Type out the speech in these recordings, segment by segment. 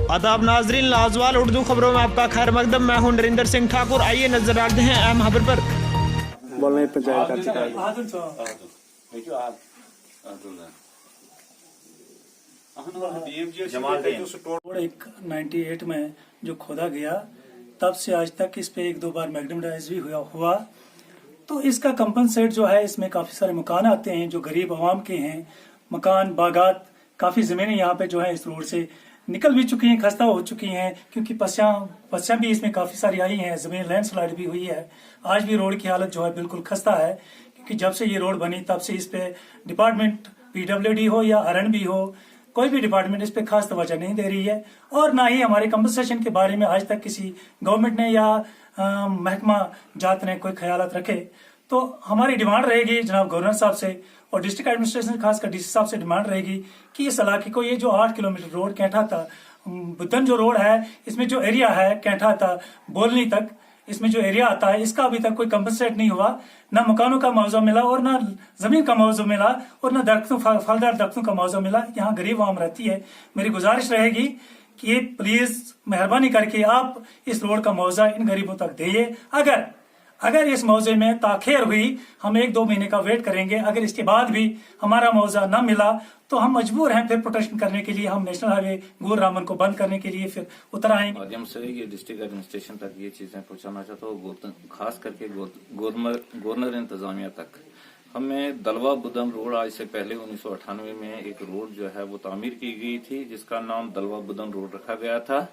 आदाब नाजरीन, लाजवाल उर्दू खबरों में आपका खैर मकदम। मैं हूं नरिंदर सिंह ठाकुर। आइए नजर डालते हैं अहम खबर पर। बोलने पंचायत एक 98 में जो खोदा गया तब से आज तक इस पे 1-2 बार मैग्नेटाइज भी हुआ। तो इसका कंपनसेट जो है, इसमें काफी सारे मकान आते हैं जो गरीब आवाम के हैं। मकान, बागात, काफी जमीनें यहाँ पे जो है इस रोड से निकल भी चुकी हैं, खस्ता हो चुकी हैं, क्योंकि पस्या भी इसमें काफी सारी आई हैं। जमीन लैंडस्लाइड भी हुई है। आज भी रोड की हालत जो है बिल्कुल खस्ता है, क्योंकि जब से ये रोड बनी तब से इस पे डिपार्टमेंट, PWD हो या RNB हो, कोई भी डिपार्टमेंट इस पे खास तवज्जो नहीं दे रही है। और ना ही हमारे कंपनसेशन के बारे में आज तक किसी गवर्नमेंट ने या महकमा जात ने कोई ख्यालात रखे। तो हमारी डिमांड रहेगी जनाब गवर्नर साहब से और डिस्ट्रिक्ट एडमिनिस्ट्रेशन खासकर DC साहब से डिमांड रहेगी कि इस इलाके को, ये जो 8 किलोमीटर रोड कैंठा था बुद्धन जो रोड है, इसमें जो एरिया है कैंठा था बोलनी तक, इसमें जो एरिया आता है, इसका अभी तक कोई कंपनसेट नहीं हुआ। ना मकानों का मुआवजा मिला और ना जमीन का मुआवजा मिला और ना दरख्तों, फलदार दरख्तों का मुआवजा मिला। यहाँ गरीब आवाम रहती है। मेरी गुजारिश रहेगी कि प्लीज मेहरबानी करके आप इस रोड का मुआवजा इन गरीबों तक दिए। अगर इस मुआवजे में ताखीर हुई, हम 1-2 महीने का वेट करेंगे। अगर इसके बाद भी हमारा मुआवजा न मिला तो हम मजबूर हैं फिर प्रोटेक्शन करने के लिए। हम नेशनल हाईवे गुर रामन को बंद करने के लिए फिर उतर आएंगे। माध्यम से ये डिस्ट्रिक्ट एडमिनिस्ट्रेशन तक ये चीजें पहुंचाना चाहता हूँ, खास करके गवर्नर इंतजामिया तक। हमें दलवा बुदन रोड, आज से पहले 1998 में एक रोड जो है वो तामीर की गई थी, जिसका नाम दलवा बुदन रोड रखा गया था।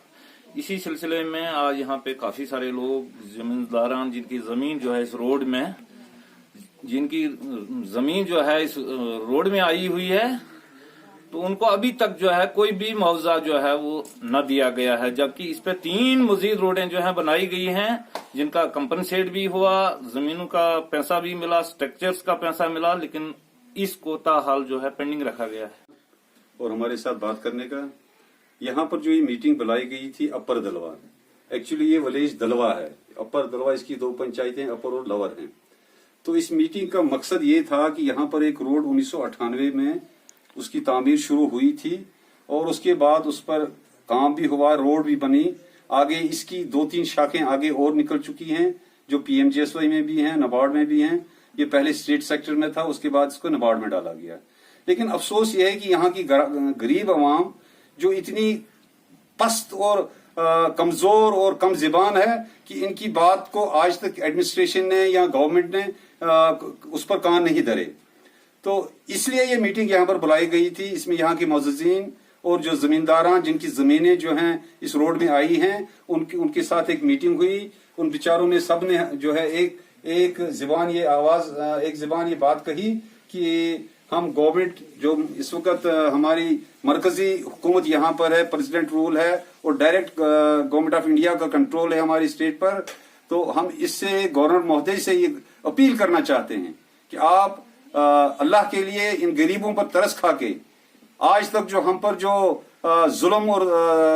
इसी सिलसिले में आज यहाँ पे काफी सारे लोग, जमींदारान, जिनकी जमीन जो है इस रोड में, जिनकी जमीन जो है इस रोड में आई हुई है, तो उनको अभी तक जो है कोई भी मुआवजा जो है वो न दिया गया है। जबकि इस पे 3 मजीद रोडें जो है बनाई गई हैं, जिनका कंपनसेट भी हुआ, जमीनों का पैसा भी मिला, स्ट्रक्चर्स का पैसा मिला, लेकिन इस कोता हाल जो है पेंडिंग रखा गया है। और हमारे साथ बात करने का, यहाँ पर जो ये मीटिंग बुलाई गई थी अपर दलवा, एक्चुअली ये विलेज दलवा है। अपर दलवा, इसकी 2 पंचायतें अपर और लोअर हैं। तो इस मीटिंग का मकसद ये था कि यहाँ पर एक रोड 1998 में उसकी तामीर शुरू हुई थी और उसके बाद उस पर काम भी हुआ, रोड भी बनी। आगे इसकी 2-3 शाखें आगे और निकल चुकी हैं, जो PMGSY में भी हैं, नाबार्ड में भी हैं। ये पहले स्टेट सेक्टर में था, उसके बाद इसको नाबार्ड में डाला गया। लेकिन अफसोस ये है कि यहाँ की गरीब आवाम जो इतनी पस्त और कमजोर और कम ज़बान है कि इनकी बात को आज तक एडमिनिस्ट्रेशन ने या गवर्नमेंट ने उस पर कान नहीं धरे। तो इसलिए ये मीटिंग यहाँ पर बुलाई गई थी। इसमें यहाँ के मुअज़्ज़िज़ीन और जो जमींदारान, जिनकी जमीनें जो हैं इस रोड में आई हैं, उनके साथ एक मीटिंग हुई। उन बेचारों ने, सब ने जो है एक ज़बान ये आवाज, एक ज़बान ये बात कही कि हम गवर्नमेंट, जो इस वक्त हमारी मरकजी हुकूमत यहाँ पर है, प्रेसिडेंट रूल है और डायरेक्ट गवर्नमेंट ऑफ इंडिया का कंट्रोल है हमारी स्टेट पर। तो हम इससे गवर्नर महोदय से ये अपील करना चाहते हैं कि आप अल्लाह के लिए इन गरीबों पर तरस खा के, आज तक जो हम पर जो जुल्म और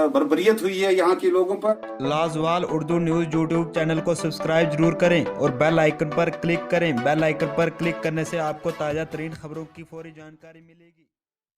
बर्बरियत हुई है यहाँ के लोगों पर। लाजवाल उर्दू न्यूज YouTube चैनल को सब्सक्राइब जरूर करें और बेल आइकन पर क्लिक करें। बेल आइकन पर क्लिक करने से आपको ताज़ा तरीन खबरों की फौरी जानकारी मिलेगी।